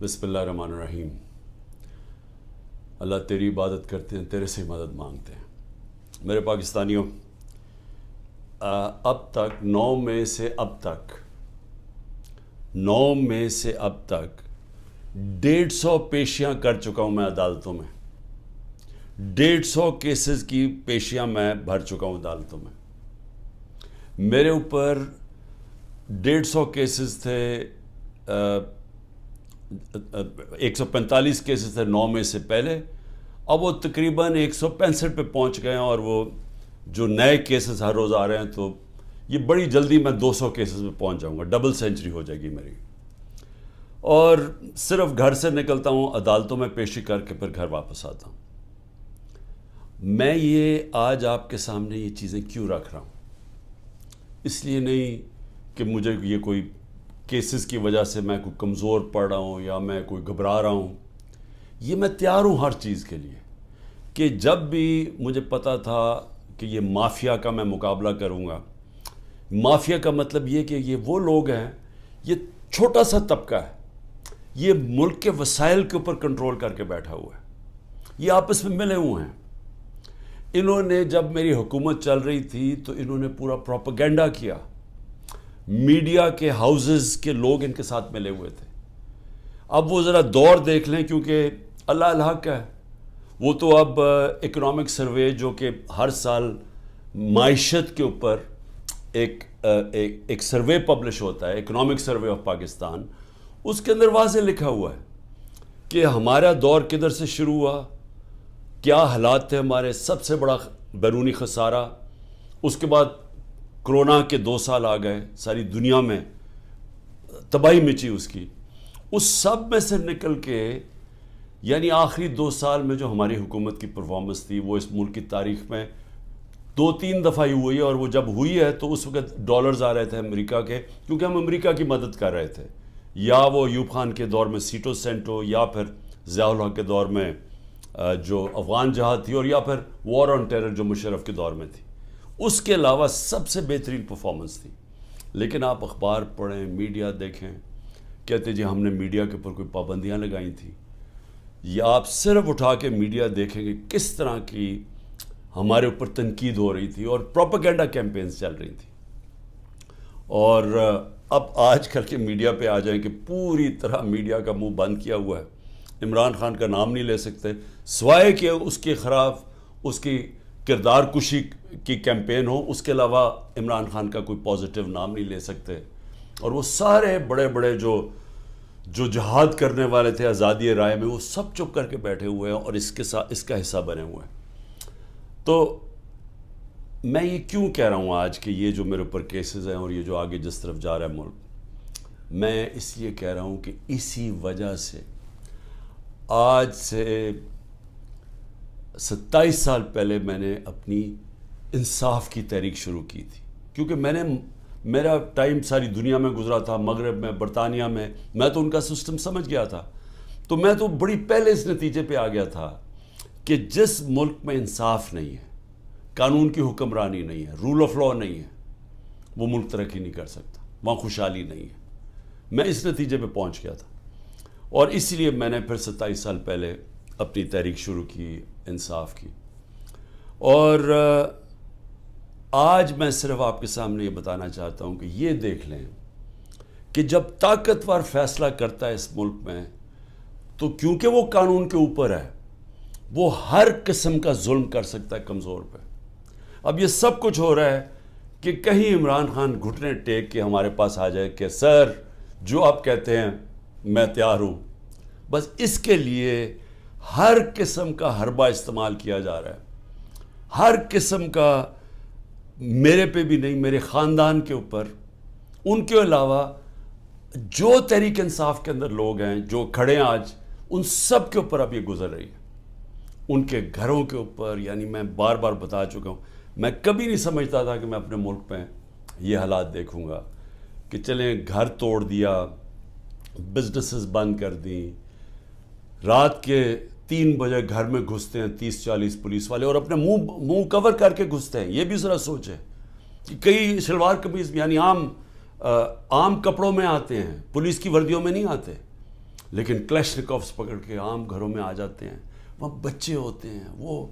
بسم اللہ الرحمن الرحیم۔ اللہ تیری عبادت کرتے ہیں، تیرے سے مدد مانگتے ہیں۔ میرے پاکستانیوں، اب تک 9 مئی سے اب تک 150 پیشیاں کر چکا ہوں میں عدالتوں میں۔ 150 کیسز کی پیشیاں میں بھر چکا ہوں عدالتوں میں۔ میرے اوپر 150 کیسز تھے، 145 کیسز تھے 9 مئی سے پہلے، اب وہ تقریباً 165 پہ پہنچ گئے ہیں، اور وہ جو نئے کیسز ہر روز آ رہے ہیں، تو یہ بڑی جلدی میں 200 کیسز پہ پہنچ جاؤں گا، ڈبل سینچری ہو جائے گی میری۔ اور صرف گھر سے نکلتا ہوں، عدالتوں میں پیشی کر کے پھر گھر واپس آتا ہوں۔ میں یہ آج آپ کے سامنے یہ چیزیں کیوں رکھ رہا ہوں؟ اس لیے نہیں کہ مجھے یہ کوئی کیسز کی وجہ سے میں کوئی کمزور پڑ رہا ہوں یا میں کوئی گھبرا رہا ہوں۔ یہ میں تیار ہوں ہر چیز کے لیے، کہ جب بھی مجھے پتہ تھا کہ یہ مافیا کا میں مقابلہ کروں گا۔ مافیا کا مطلب یہ کہ یہ وہ لوگ ہیں، یہ چھوٹا سا طبقہ ہے، یہ ملک کے وسائل کے اوپر کنٹرول کر کے بیٹھا ہوا ہے، یہ آپس میں ملے ہوئے ہیں۔ انہوں نے جب میری حکومت چل رہی تھی تو انہوں نے پورا پروپیگنڈا کیا، میڈیا کے ہاؤسز کے لوگ ان کے ساتھ ملے ہوئے تھے۔ اب وہ ذرا دور دیکھ لیں، کیونکہ اللہ الحق ہے، وہ تو اب اکنامک سروے جو کہ ہر سال معیشت کے اوپر ایک سروے پبلش ہوتا ہے، اکنامک سروے آف پاکستان، اس کے اندر واضح لکھا ہوا ہے کہ ہمارا دور کدھر سے شروع ہوا، کیا حالات تھے ہمارے، سب سے بڑا بیرونی خسارہ، اس کے بعد کرونا کے 2 سال آ گئے، ساری دنیا میں تباہی مچی اس کی، اس سب میں سے نکل کے یعنی آخری 2 سال میں جو ہماری حکومت کی پرفارمنس تھی، وہ اس ملک کی تاریخ میں 2-3 دفعہ ہی ہوئی ہے، اور وہ جب ہوئی ہے تو اس وقت ڈالرز آ رہے تھے امریکہ کے، کیونکہ ہم امریکہ کی مدد کر رہے تھے، یا وہ ایوب خان کے دور میں سیٹو سینٹو، یا پھر ضیاء الحق کے دور میں جو افغان جہاد تھی، اور یا پھر وار آن ٹیرر جو مشرف کے دور میں تھی۔ اس کے علاوہ سب سے بہترین پرفارمنس تھی۔ لیکن آپ اخبار پڑھیں، میڈیا دیکھیں، کہتے جی ہم نے میڈیا کے اوپر کوئی پابندیاں لگائی تھیں، یا آپ صرف اٹھا کے میڈیا دیکھیں گے کس طرح کی ہمارے اوپر تنقید ہو رہی تھی اور پروپیگنڈا کیمپینز چل رہی تھی۔ اور اب آج کل کے میڈیا پہ آ جائیں کہ پوری طرح میڈیا کا منہ بند کیا ہوا ہے، عمران خان کا نام نہیں لے سکتے، سوائے کہ اس کے خلاف اس کی کردار کشی کی کیمپین ہو، اس کے علاوہ عمران خان کا کوئی پازیٹیو نام نہیں لے سکتے۔ اور وہ سارے بڑے بڑے جو جہاد کرنے والے تھے آزادی رائے میں، وہ سب چپ کر کے بیٹھے ہوئے ہیں اور اس کا حصہ بنے ہوئے ہیں۔ تو میں یہ کیوں کہہ رہا ہوں آج کہ یہ جو میرے اوپر کیسز ہیں اور یہ جو آگے جس طرف جا رہا ہے ملک، میں اس لیے کہہ رہا ہوں کہ اسی وجہ سے آج سے 27 سال پہلے میں نے اپنی انصاف کی تحریک شروع کی تھی، کیونکہ میرا ٹائم ساری دنیا میں گزرا تھا، مغرب میں، برطانیہ میں تو ان کا سسٹم سمجھ گیا تھا، تو میں تو بڑی پہلے اس نتیجے پہ آ گیا تھا کہ جس ملک میں انصاف نہیں ہے، قانون کی حکمرانی نہیں ہے، رول آف لا نہیں ہے، وہ ملک ترقی نہیں کر سکتا، وہاں خوشحالی نہیں ہے۔ میں اس نتیجے پہ پہنچ گیا تھا، اور اس لیے میں نے پھر 27 سال پہلے اپنی تحریک شروع کی انصاف کی۔ اور آج میں صرف آپ کے سامنے یہ بتانا چاہتا ہوں کہ یہ دیکھ لیں کہ جب طاقتور فیصلہ کرتا ہے اس ملک میں، تو کیونکہ وہ قانون کے اوپر ہے، وہ ہر قسم کا ظلم کر سکتا ہے کمزور پہ۔ اب یہ سب کچھ ہو رہا ہے کہ کہیں عمران خان گھٹنے ٹیک کے ہمارے پاس آ جائے کہ سر جو آپ کہتے ہیں میں تیار ہوں، بس اس کے لیے ہر قسم کا حربہ استعمال کیا جا رہا ہے، ہر قسم کا، میرے پہ بھی نہیں، میرے خاندان کے اوپر، ان کے علاوہ جو تحریک انصاف کے اندر لوگ ہیں جو کھڑے ہیں آج، ان سب کے اوپر اب یہ گزر رہی ہے، ان کے گھروں کے اوپر۔ یعنی میں بار بار بتا چکا ہوں، میں کبھی نہیں سمجھتا تھا کہ میں اپنے ملک میں یہ حالات دیکھوں گا کہ چلیں گھر توڑ دیا، بزنسز بند کر دیں، رات کے 3 بجے گھر میں گھستے ہیں 30-40 پولیس والے، اور اپنے منہ کور کر کے گھستے ہیں۔ یہ بھی ذرا سوچیں کہ کئی شلوار قمیض یعنی عام کپڑوں میں آتے ہیں، پولیس کی وردیوں میں نہیں آتے، لیکن کلیشنکوفس پکڑ کے عام گھروں میں آ جاتے ہیں، وہاں بچے ہوتے ہیں، وہ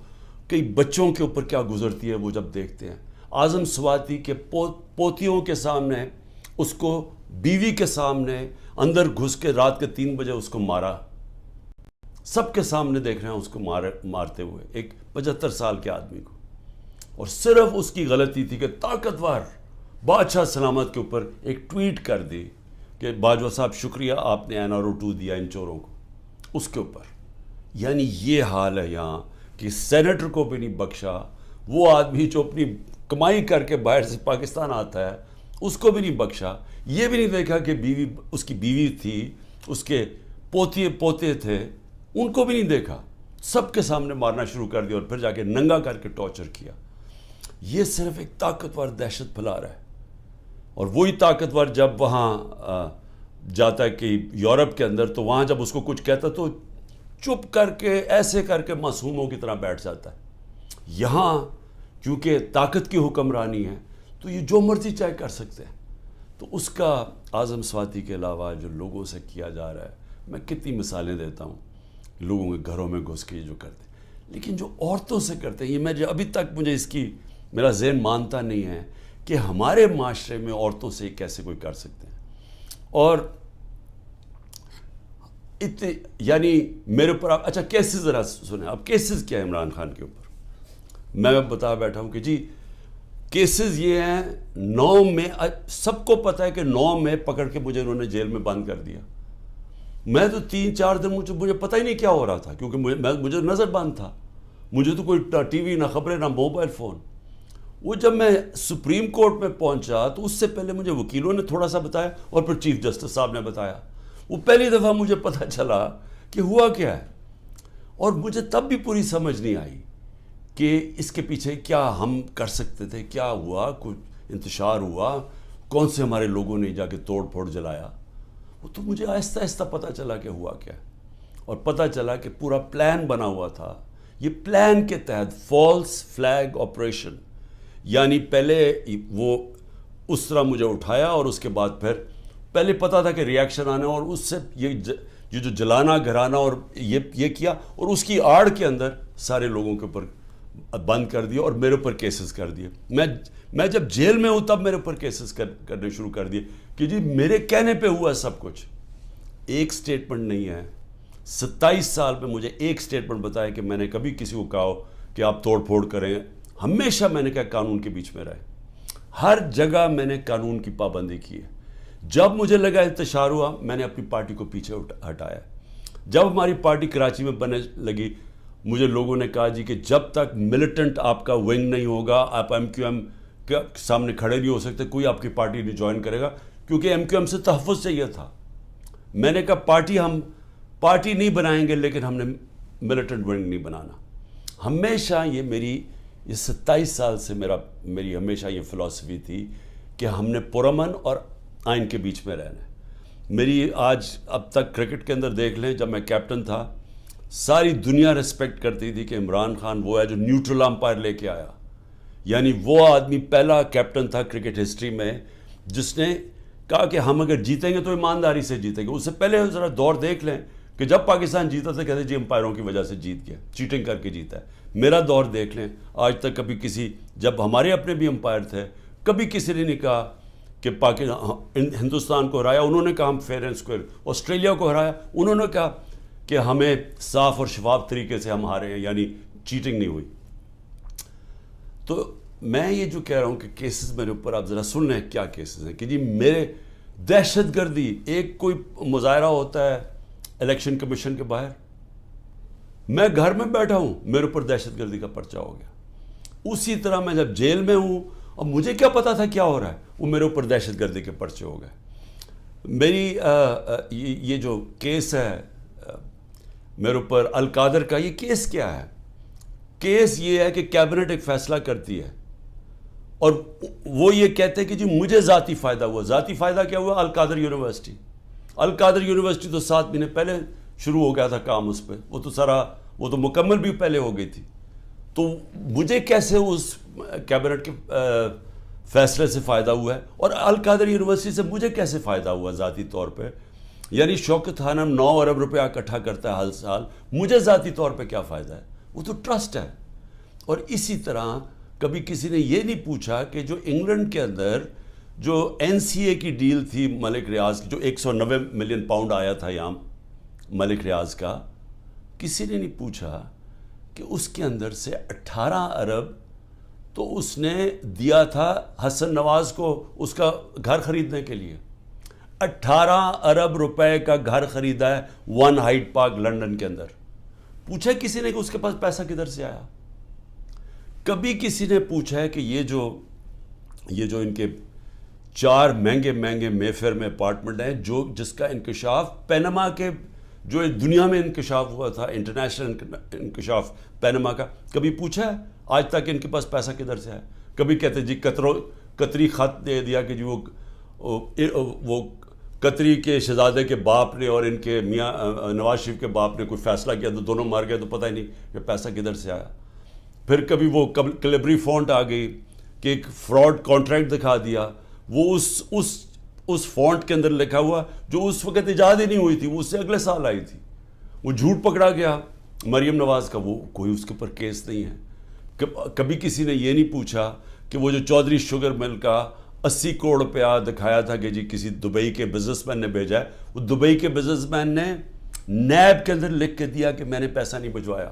کئی بچوں کے اوپر کیا گزرتی ہے وہ جب دیکھتے ہیں. اعظم سواتی کے پوتیوں کے سامنے، اس کو بیوی کے سامنے اندر گھس کے رات کے 3 بجے اس کو مارا، سب کے سامنے دیکھ رہے ہیں اس کو مارتے ہوئے، ایک 75 سال کے آدمی کو. اور صرف اس کی غلطی تھی کہ طاقتور بادشاہ سلامت کے اوپر ایک ٹویٹ کر دی کہ باجوہ صاحب شکریہ آپ نے NRO2 دیا ان چوروں کو، اس کے اوپر. یعنی یہ حال ہے یہاں کہ سینیٹر کو بھی نہیں بخشا، وہ آدمی جو اپنی کمائی کر کے باہر سے پاکستان آتا ہے اس کو بھی نہیں بخشا. یہ بھی نہیں دیکھا کہ اس کی بیوی تھی، اس کے پوتے تھے، ان کو بھی نہیں دیکھا، سب کے سامنے مارنا شروع کر دیا اور پھر جا کے ننگا کر کے ٹارچر کیا. یہ صرف ایک طاقتور دہشت پھیلا رہا ہے. اور وہی طاقتور جب وہاں جاتا ہے کہ یورپ کے اندر، تو وہاں جب اس کو کچھ کہتا تو چپ کر کے ایسے کر کے معصوموں کی طرح بیٹھ جاتا ہے. یہاں کیونکہ طاقت کی حکمرانی ہے تو یہ جو مرضی چاہے کر سکتے ہیں. تو اس کا اعظم سواتی کے علاوہ جو لوگوں سے کیا جا رہا ہے، میں کتنی مثالیں دیتا ہوں لوگوں کے گھروں میں گھس کے جو کرتے ہیں. لیکن جو عورتوں سے کرتے ہیں، یہ میں ابھی تک مجھے اس کی میرا ذہن مانتا نہیں ہے کہ ہمارے معاشرے میں عورتوں سے کیسے کوئی کر سکتے ہیں. اور یعنی میرے اوپر آپ اچھا کیسز ذرا سنیں، اب کیسز کیا ہے عمران خان کے اوپر؟ میں بتا بیٹھا ہوں کہ جی کیسز یہ ہیں، 9 میں سب کو پتہ ہے کہ 9 میں پکڑ کے مجھے انہوں نے جیل میں بند کر دیا. میں تو 3-4 دن مجھے پتہ ہی نہیں کیا ہو رہا تھا، کیونکہ مجھے نظر بند تھا، مجھے تو کوئی ٹی وی، نہ خبریں، نہ موبائل فون. وہ جب میں سپریم کورٹ میں پہنچا تو اس سے پہلے مجھے وکیلوں نے تھوڑا سا بتایا اور پھر چیف جسٹس صاحب نے بتایا. وہ پہلی دفعہ مجھے پتہ چلا کہ ہوا کیا ہے. اور مجھے تب بھی پوری سمجھ نہیں آئی کہ اس کے پیچھے کیا ہم کر سکتے تھے، کیا ہوا، کچھ انتشار ہوا، کون سے ہمارے لوگوں نے جا کے توڑ پھوڑ جلایا. وہ تو مجھے آہستہ آہستہ پتہ چلا کہ ہوا کیا ہے. اور پتہ چلا کہ پورا پلان بنا ہوا تھا. یہ پلان کے تحت فالس فلیگ آپریشن، یعنی پہلے وہ اس طرح مجھے اٹھایا اور اس کے بعد پھر پہلے پتا تھا کہ ریاکشن آنا، اور اس سے یہ جو جلانا گھرانا اور یہ کیا، اور اس کی آڑ کے اندر سارے لوگوں کے اوپر بند کر دیا اور میرے اوپر کیسز کر دیے. میں جب جیل میں ہوں تب میرے اوپر کیسز کرنے شروع کر دیے کہ جی میرے کہنے پہ ہوا سب کچھ. ایک سٹیٹمنٹ نہیں ہے، 27 سال میں مجھے ایک سٹیٹمنٹ بتایا کہ میں نے کبھی کسی کو کہا ہو کہ آپ توڑ پھوڑ کریں. ہمیشہ میں نے کہا قانون کے بیچ میں رہے، ہر جگہ میں نے قانون کی پابندی کی ہے. جب مجھے لگا انتشار ہوا، میں نے اپنی پارٹی کو پیچھے ہٹایا. جب ہماری پارٹی کراچی میں بننے لگی، مجھے لوگوں نے کہا جی کہ جب تک ملیٹنٹ آپ کا ونگ نہیں ہوگا، آپ MQM کے سامنے کھڑے نہیں ہو سکتے، کوئی آپ کی پارٹی نہیں جوائن کرے گا، کیونکہ MQM سے تحفظ چاہیے تھا. میں نے کہا ہم پارٹی نہیں بنائیں گے، لیکن ہم نے ملیٹنٹ ونگ نہیں بنانا. ہمیشہ یہ 27 سال سے میری ہمیشہ یہ فلسفی تھی کہ ہم نے پرامن اور آئین کے بیچ میں رہنا ہے. میری آج اب تک کرکٹ کے اندر دیکھ لیں، جب میں کیپٹن تھا ساری دنیا ریسپیکٹ کرتی تھی کہ عمران خان وہ ہے جو نیوٹرل امپائر لے کے آیا. یعنی وہ آدمی پہلا کیپٹن تھا کرکٹ ہسٹری میں جس نے کہا کہ ہم اگر جیتیں گے تو ایمانداری سے جیتیں گے. اس سے پہلے ذرا دور دیکھ لیں کہ جب پاکستان جیتا تھا کہتے جی امپائروں کی وجہ سے جیت گیا، چیٹنگ کر کے جیتا ہے. میرا دور دیکھ لیں، آج تک کبھی جب ہمارے اپنے بھی امپائر تھے، کبھی کسی نے نہیں کہا کہ ہندوستان کو ہرایا انہوں نے کہا ہم فیئر اینڈ اسکوئر، آسٹریلیا کو ہرایا انہوں نے کہا کہ ہمیں صاف اور شفاف طریقے سے ہم ہارے ہیں، یعنی چیٹنگ نہیں ہوئی. تو میں یہ جو کہہ رہا ہوں کہ کیسز میرے اوپر آپ ذرا سن لیں کیا کیسز ہیں کہ جی میرے دہشت گردی، ایک کوئی مظاہرہ ہوتا ہے الیکشن کمیشن کے باہر، میں گھر میں بیٹھا ہوں میرے اوپر دہشت گردی کا پرچہ ہو گیا. اسی طرح میں جب جیل میں ہوں اور مجھے کیا پتا تھا کیا ہو رہا ہے، وہ میرے اوپر دہشت گردی کے پرچے ہو گئے. میری یہ جو کیس ہے میرے اوپر القادر کا، یہ کیس کیا ہے؟ کیس یہ ہے کہ کیبنٹ ایک فیصلہ کرتی ہے اور وہ یہ کہتے ہیں کہ جی مجھے ذاتی فائدہ ہوا. ذاتی فائدہ کیا ہوا؟ القادر یونیورسٹی تو 7 مہینے پہلے شروع ہو گیا تھا کام اس پہ، وہ تو مکمل بھی پہلے ہو گئی تھی. تو مجھے کیسے اس کیبنٹ کے فیصلے سے فائدہ ہوا ہے، اور القادر یونیورسٹی سے مجھے کیسے فائدہ ہوا ذاتی طور پہ؟ یعنی شوکت خانم 9 ارب روپیہ اکٹھا کرتا ہے ہر سال، مجھے ذاتی طور پہ کیا فائدہ ہے؟ وہ تو ٹرسٹ ہے۔ اور اسی طرح کبھی کسی نے یہ نہیں پوچھا کہ جو انگلینڈ کے اندر جو این سی اے کی ڈیل تھی ملک ریاض کی، جو 190 ملین پاؤنڈ آیا تھا یہاں ملک ریاض کا، کسی نے نہیں پوچھا کہ اس کے اندر سے 18 ارب تو اس نے دیا تھا حسن نواز کو اس کا گھر خریدنے کے لیے۔ 18 ارب روپے کا گھر خریدا ہے ون ہائیڈ پارک لنڈن کے اندر۔ پوچھا کسی نے کہ اس کے پاس پیسہ کدھر سے آیا؟ کبھی کسی نے پوچھا ہے کہ یہ جو ان کے 4 مہنگے مے فیئر میں اپارٹمنٹ ہیں جس کا انکشاف پینما کے جو دنیا میں انکشاف ہوا تھا، انٹرنیشنل انکشاف پینما کا، کبھی پوچھا ہے آج تک ان کے پاس پیسہ کدھر سے آیا؟ کبھی کہتے جی قطری خط دے دیا کہ جی وہ قطری کے شہزادے کے باپ نے اور ان کے میاں نواز شریف کے باپ نے کوئی فیصلہ کیا تو دونوں مار گئے، تو پتہ ہی نہیں کہ پیسہ کدھر سے آیا۔ پھر کبھی وہ کلیبری فونٹ آ گئی کہ ایک فراڈ کانٹریکٹ دکھا دیا، وہ اس فونٹ کے اندر لکھا ہوا جو اس وقت ایجاد ہی نہیں ہوئی تھی، وہ اس سے اگلے سال آئی تھی، وہ جھوٹ پکڑا گیا مریم نواز کا، وہ کوئی اس کے اوپر کیس نہیں ہے۔ کبھی کسی نے یہ نہیں پوچھا کہ وہ جو چودھری شوگر مل کا 80 کروڑ روپیہ دکھایا تھا کہ جی کسی دبئی کے بزنس مین نے بھیجا ہے، وہ دبئی کے بزنس مین نے نیب کے اندر لکھ کے دیا کہ میں نے پیسہ نہیں بھجوایا۔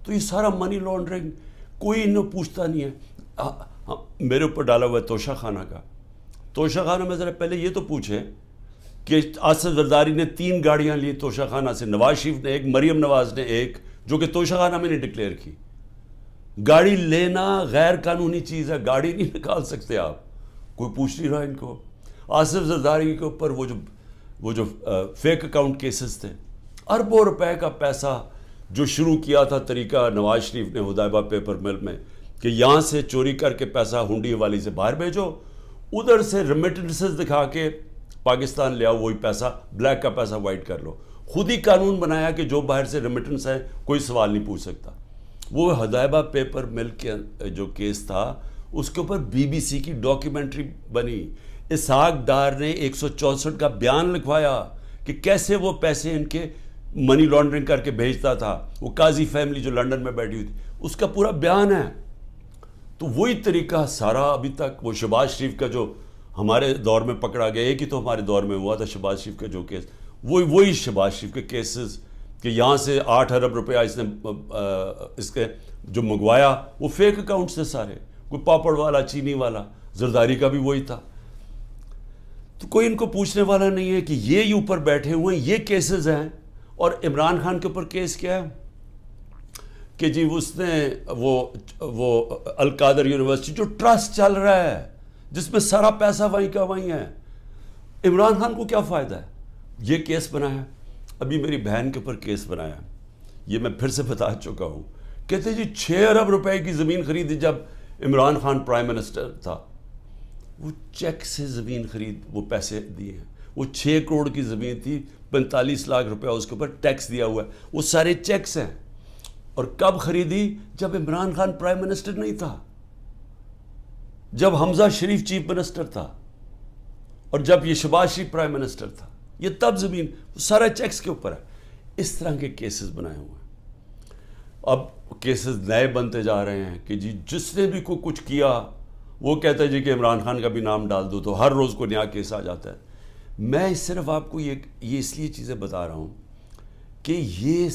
تو یہ سارا منی لانڈرنگ کوئی انہوں پوچھتا نہیں ہے۔ میرے اوپر ڈالا ہوا ہے توشہ خانہ کا۔ توشہ خانہ میں ذرا پہلے یہ تو پوچھیں کہ آصف زرداری نے 3 گاڑیاں لی توشہ خانہ سے، نواز شریف نے ایک، مریم نواز نے ایک، جو کہ توشہ خانہ میں نے ڈکلیئر کی۔ گاڑی لینا غیر قانونی چیز ہے، گاڑی نہیں نکال سکتے آپ، کوئی پوچھ نہیں رہا ان کو۔ آصف زرداری کے اوپر وہ جو فیک اکاؤنٹ کیسز تھے، اربوں روپے کا پیسہ جو شروع کیا تھا طریقہ نواز شریف نے حدیبہ پیپر مل میں کہ یہاں سے چوری کر کے پیسہ ہنڈی والی سے باہر بھیجو، ادھر سے ریمیٹنسز دکھا کے پاکستان لے آؤ، وہی پیسہ بلیک کا پیسہ وائٹ کر لو۔ خود ہی قانون بنایا کہ جو باہر سے ریمیٹنس ہے کوئی سوال نہیں پوچھ سکتا۔ وہ حدیبہ پیپر مل کے جو کیس تھا اس کے اوپر بی بی سی کی ڈاکیومنٹری بنی، اسحاق ڈار نے 164 کا بیان لکھوایا کہ کیسے وہ پیسے ان کے منی لانڈرنگ کر کے بھیجتا تھا، وہ قاضی فیملی جو لنڈن میں بیٹھی ہوئی تھی، اس کا پورا بیان ہے۔ تو وہی طریقہ سارا ابھی تک، وہ شہباز شریف کا جو ہمارے دور میں پکڑا گیا، ایک ہی تو ہمارے دور میں ہوا تھا شہباز شریف کا جو کیس، وہی شہباز شریف کے کیسز کہ یہاں سے 8 ارب روپیہ اس نے اس کے جو منگوایا وہ فیک اکاؤنٹ سے سارے، کوئی پاپڑ والا، چینی والا، زرداری کا بھی وہی تھا۔ تو کوئی ان کو پوچھنے والا نہیں ہے کہ یہ اوپر بیٹھے ہوئے ہیں، یہ کیسز ہیں۔ اور عمران خان کے اوپر کیس کیا ہے کہ جی اس نے وہ القادر یونیورسٹی جو ٹرسٹ چل رہا ہے جس میں سارا پیسہ وہیں کا وہیں ہے، عمران خان کو کیا فائدہ ہے؟ یہ کیس بنایا، ابھی میری بہن کے اوپر کیس بنایا، یہ میں پھر سے بتا چکا ہوں، کہتے جی 6 ارب روپے کی زمین خریدی جب عمران خان پرائم منسٹر تھا، وہ چیک سے زمین خرید وہ پیسے دیے ہیں، وہ 6 کروڑ کی زمین تھی، 45 لاکھ روپیہ اس کے اوپر ٹیکس دیا ہوا ہے، وہ سارے چیکس ہیں۔ اور کب خریدی؟ جب عمران خان پرائم منسٹر نہیں تھا، جب حمزہ شریف چیف منسٹر تھا، اور جب یہ شہباز شریف پرائم منسٹر تھا، یہ تب زمین سارا چیکس کے اوپر ہے۔ اس طرح کے کیسز بنائے ہوئے ہیں۔ اب کیسز نئے بنتے جا رہے ہیں کہ جی جس نے بھی کوئی کچھ کیا وہ کہتا ہے جی کہ عمران خان کا بھی نام ڈال دو، تو ہر روز کو نیا کیس آ جاتا ہے۔ میں صرف آپ کو یہ اس لیے چیزیں بتا رہا ہوں کہ یہ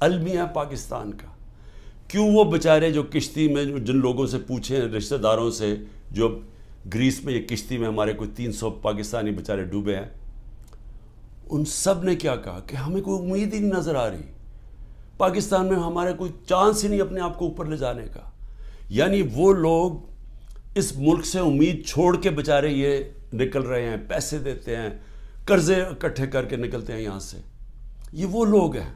المیہ پاکستان کا، کیوں وہ بیچارے جو کشتی میں جن لوگوں سے پوچھیں رشتہ داروں سے، جو گریس میں یہ کشتی میں ہمارے کوئی 300 پاکستانی بیچارے ڈوبے ہیں، ان سب نے کیا کہا کہ ہمیں کوئی امید ہی نہیں نظر آ رہی، پاکستان میں ہمارے کوئی چانس ہی نہیں اپنے آپ کو اوپر لے جانے کا۔ یعنی وہ لوگ اس ملک سے امید چھوڑ کے بیچارے یہ نکل رہے ہیں، پیسے دیتے ہیں، قرضے اکٹھے کر کے نکلتے ہیں یہاں سے، یہ وہ لوگ ہیں۔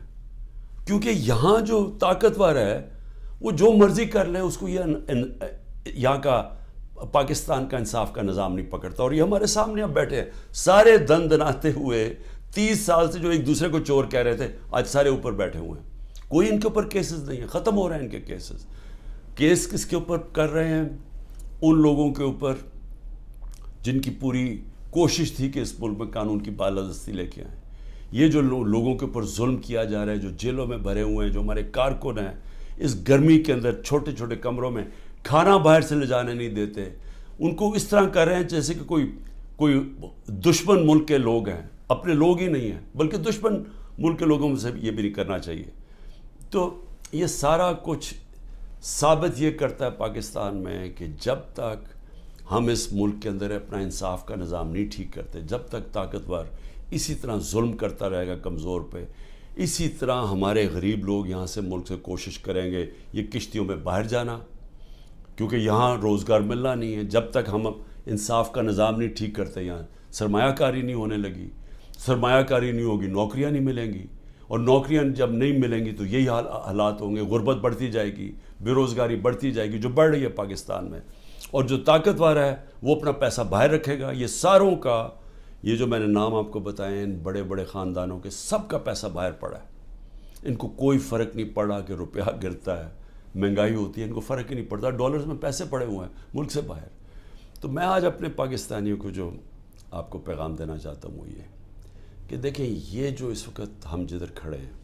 کیونکہ یہاں جو طاقتور ہے وہ جو مرضی کر لے، اس کو یہاں کا پاکستان کا انصاف کا نظام نہیں پکڑتا۔ اور یہ ہمارے سامنے اب بیٹھے ہیں سارے دن دناتے ہوئے، 30 سال سے جو ایک دوسرے کو چور کہہ رہے تھے، آج سارے اوپر بیٹھے ہوئے ہیں، کوئی ان کے اوپر کیسز نہیں ہیں، ختم ہو رہے ہیں ان کے کیسز۔ کیس کس کے اوپر کر رہے ہیں؟ ان لوگوں کے اوپر جن کی پوری کوشش تھی کہ اس ملک میں قانون کی بالادستی لے کے آئیں. یہ جو لوگوں کے اوپر ظلم کیا جا رہا ہے, جو جیلوں میں بھرے ہوئے ہیں, جو ہمارے کارکن ہیں, اس گرمی کے اندر چھوٹے چھوٹے کمروں میں کھانا باہر سے لے جانے نہیں دیتے, ان کو اس طرح کر رہے ہیں جیسے کہ کوئی دشمن ملک کے لوگ ہیں, اپنے لوگ ہی نہیں ہیں بلکہ دشمن ملک کے لوگوں سے یہ بھی نہیں کرنا چاہیے. تو یہ سارا کچھ ثابت یہ کرتا ہے پاکستان میں کہ جب تک ہم اس ملک کے اندر اپنا انصاف کا نظام نہیں ٹھیک کرتے, جب تک طاقتور اسی طرح ظلم کرتا رہے گا کمزور پہ, اسی طرح ہمارے غریب لوگ یہاں سے ملک سے کوشش کریں گے یہ کشتیوں میں باہر جانا, کیونکہ یہاں روزگار ملنا نہیں ہے. جب تک ہم انصاف کا نظام نہیں ٹھیک کرتے, یہاں سرمایہ کاری نہیں ہونے لگی, سرمایہ کاری نہیں ہوگی, نوکریاں نہیں ملیں گی, اور نوکریاں جب نہیں ملیں گی تو یہی حالات ہوں گے, غربت بڑھتی جائے گی, بے روزگاری بڑھتی جائے گی جو بڑھ رہی ہے پاکستان میں. اور جو طاقتور ہے وہ اپنا پیسہ باہر رکھے گا. یہ ساروں کا, یہ جو میں نے نام آپ کو بتائے ان بڑے بڑے خاندانوں کے, سب کا پیسہ باہر پڑا ہے. ان کو کوئی فرق نہیں پڑا کہ روپیہ گرتا ہے, مہنگائی ہوتی ہے, ان کو فرق ہی نہیں پڑتا. ڈالرز میں پیسے پڑے ہوئے ہیں ملک سے باہر. تو میں آج اپنے پاکستانیوں کو جو آپ کو پیغام دینا چاہتا ہوں وہ یہ کہ دیکھیں, یہ جو اس وقت ہم جدھر کھڑے ہیں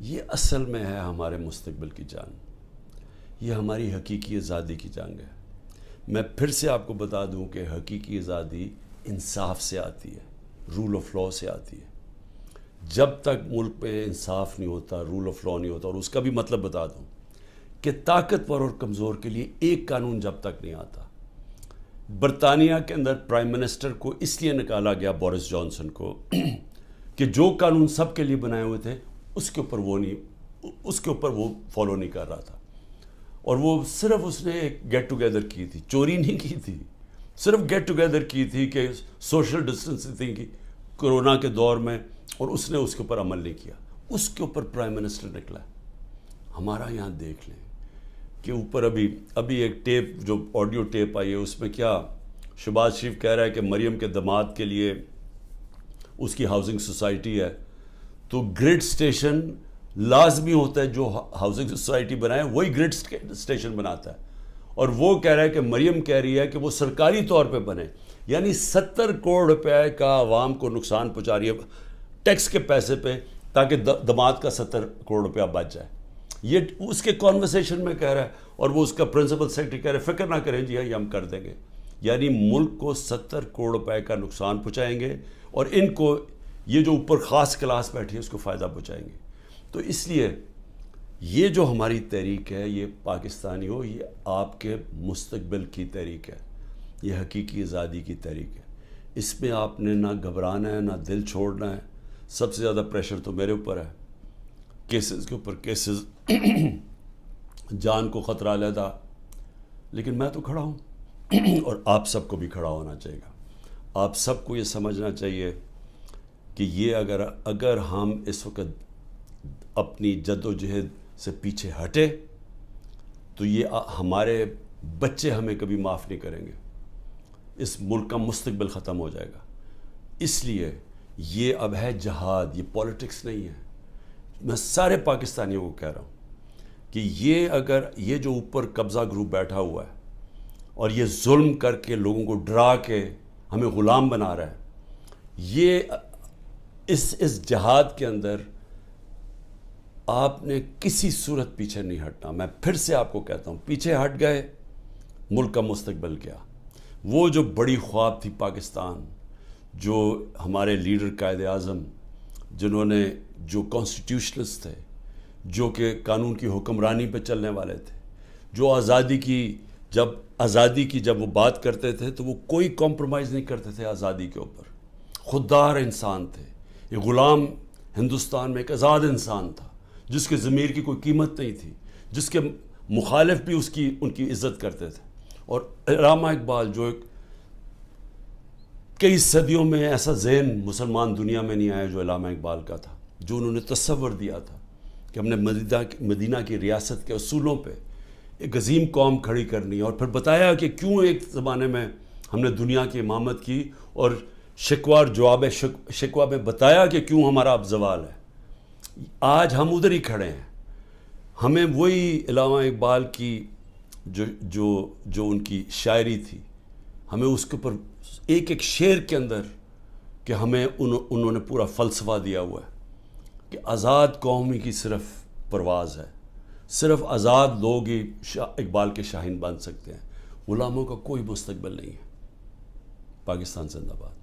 یہ اصل میں ہے ہمارے مستقبل کی جنگ, یہ ہماری حقیقی آزادی کی جنگ ہے. میں پھر سے آپ کو بتا دوں کہ حقیقی آزادی انصاف سے آتی ہے, رول آف لاء سے آتی ہے. جب تک ملک پہ انصاف نہیں ہوتا, رول آف لاء نہیں ہوتا, اور اس کا بھی مطلب بتا دوں کہ طاقتور اور کمزور کے لیے ایک قانون جب تک نہیں آتا. برطانیہ کے اندر پرائم منسٹر کو اس لیے نکالا گیا, بورس جانسن کو, کہ جو قانون سب کے لیے بنائے ہوئے تھے اس کے اوپر وہ فالو نہیں کر رہا تھا. اور وہ صرف اس نے ایک گیٹ ٹوگیدر کی تھی, چوری نہیں کی تھی, صرف گیٹ ٹوگیدر کی تھی کہ سوشل ڈسٹنسنگ تھی کہ کرونا کے دور میں, اور اس نے اس کے اوپر عمل نہیں کیا. اس کے اوپر پرائم منسٹر نکلا. ہمارا یہاں دیکھ لیں کہ اوپر ابھی ایک ٹیپ, جو آڈیو ٹیپ آئی ہے, اس میں کیا شہباز شریف کہہ رہا ہے کہ مریم کے داماد کے لیے اس کی ہاؤسنگ سوسائٹی ہے, تو گریڈ سٹیشن لازمی ہوتا ہے, جو ہاؤسنگ سوسائٹی بنائے وہی گریڈ سٹیشن بناتا ہے. اور وہ کہہ رہا ہے کہ مریم کہہ رہی ہے کہ وہ سرکاری طور پہ بنے, یعنی 70 کروڑ روپے کا عوام کو نقصان پہنچا رہی ہے ٹیکس کے پیسے پہ, تاکہ داماد کا 70 کروڑ روپیہ بچ جائے. یہ اس کے کانورسیشن میں کہہ رہا ہے, اور وہ اس کا پرنسپل سیکرٹری کہہ رہا ہے فکر نہ کریں جی, یہ ہم کر دیں گے. یعنی ملک کو 70 کروڑ روپے کا نقصان پہنچائیں گے, اور ان کو یہ جو اوپر خاص کلاس بیٹھی ہے اس کو فائدہ پہنچائیں گے. تو اس لیے یہ جو ہماری تحریک ہے, یہ پاکستانیوں, یہ آپ کے مستقبل کی تحریک ہے, یہ حقیقی آزادی کی تحریک ہے. اس میں آپ نے نہ گھبرانا ہے, نہ دل چھوڑنا ہے. سب سے زیادہ پریشر تو میرے اوپر ہے, کیسز کے اوپر کیسز, جان کو خطرہ علیحدہ, لیکن میں تو کھڑا ہوں, اور آپ سب کو بھی کھڑا ہونا چاہیے گا. آپ سب کو یہ سمجھنا چاہیے کہ یہ اگر ہم اس وقت اپنی جد و جہد سے پیچھے ہٹے تو یہ ہمارے بچے ہمیں کبھی معاف نہیں کریں گے. اس ملک کا مستقبل ختم ہو جائے گا. اس لیے یہ اب ہے جہاد, یہ پولیٹکس نہیں ہے. میں سارے پاکستانیوں کو کہہ رہا ہوں کہ یہ جو اوپر قبضہ گروپ بیٹھا ہوا ہے اور یہ ظلم کر کے لوگوں کو ڈرا کے ہمیں غلام بنا رہا ہے, یہ اس جہاد کے اندر آپ نے کسی صورت پیچھے نہیں ہٹنا. میں پھر سے آپ کو کہتا ہوں, پیچھے ہٹ گئے ملک کا مستقبل کیا. وہ جو بڑی خواب تھی پاکستان, جو ہمارے لیڈر قائد اعظم, جنہوں نے, جو کانسٹیٹیوشنلسٹ تھے, جو کہ قانون کی حکمرانی پہ چلنے والے تھے, جو آزادی کی جب وہ بات کرتے تھے تو وہ کوئی کمپرومائز نہیں کرتے تھے آزادی کے اوپر. خوددار انسان تھے. یہ غلام ہندوستان میں ایک آزاد انسان تھا جس کے ضمیر کی کوئی قیمت نہیں تھی, جس کے مخالف بھی ان کی عزت کرتے تھے. اور علامہ اقبال, جو کئی صدیوں میں ایسا ذہن مسلمان دنیا میں نہیں آیا جو علامہ اقبال کا تھا, جو انہوں نے تصور دیا تھا کہ ہم نے مدینہ کی ریاست کے اصولوں پہ ایک عظیم قوم کھڑی کرنی ہے, اور پھر بتایا کہ کیوں ایک زمانے میں ہم نے دنیا کی امامت کی, اور شکوہ اور جواب شکوہ میں بتایا کہ کیوں ہمارا اب زوال ہے. آج ہم ادھر ہی کھڑے ہیں. ہمیں وہی علامہ اقبال کی جو ان کی شاعری تھی, ہمیں اس کے اوپر ایک ایک شعر کے اندر کہ ہمیں انہوں نے پورا فلسفہ دیا ہوا ہے کہ آزاد قوم ہی کی صرف پرواز ہے، صرف آزاد لوگ ہی اقبال کے شاہین بن سکتے ہیں، غلاموں کا کوئی مستقبل نہیں ہے۔ پاکستان زندہ باد۔